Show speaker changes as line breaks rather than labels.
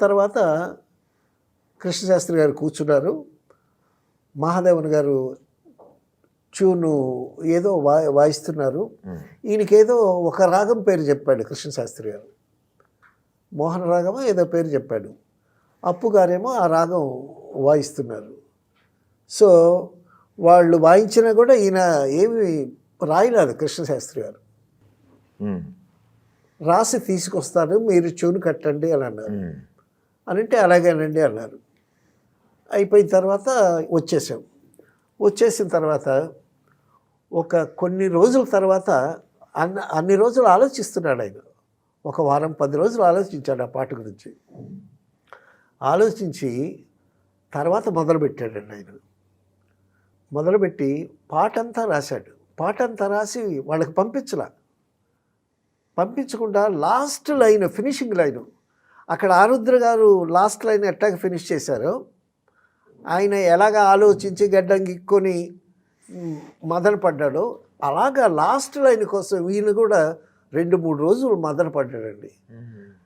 తర్వాత కృష్ణశాస్త్రి గారు కూర్చున్నారు. మహాదేవన్ గారు ట్యూను ఏదో వాయిస్తున్నారు. ఈయనకేదో ఒక రాగం పేరు చెప్పాడు కృష్ణశాస్త్రి గారు. మోహన రాగమో ఏదో పేరు చెప్పాడు. అప్పు గారేమో ఆ రాగం వాయిస్తున్నారు. సో వాళ్ళు వాయించినా కూడా ఈయన ఏమి రాయలేదు కృష్ణశాస్త్రి గారు. రాసి తీసుకొస్తాను, మీరు ట్యూన్ కట్టండి అని అన్నారు. అనంటే అలాగేనండి అన్నారు. అయిపోయిన తర్వాత వచ్చేసిన తర్వాత కొన్ని రోజుల తర్వాత అన్ని రోజులు ఆలోచిస్తున్నాడు ఆయన. ఒక వారం 10 రోజులు ఆలోచించాడు ఆ పాట గురించి. ఆలోచించి తర్వాత మొదలుపెట్టాడండి ఆయన. మొదలుపెట్టి పాటంతా రాశాడు. పాటంతా రాసి వాళ్ళకి పంపించకుండా లాస్ట్ లైన్, ఫినిషింగ్ లైను, అక్కడ ఆరుద్ర గారు లాస్ట్ లైన్ ఎట్టాగ ఫినిష్ చేశారో, ఆయన ఎలాగ ఆలోచించి గడ్డం గిక్కొని మదన పడ్డాడో అలాగా లాస్ట్ లైన్ కోసం ఈయన కూడా 2-3 రోజులు మదన పడ్డాడండి.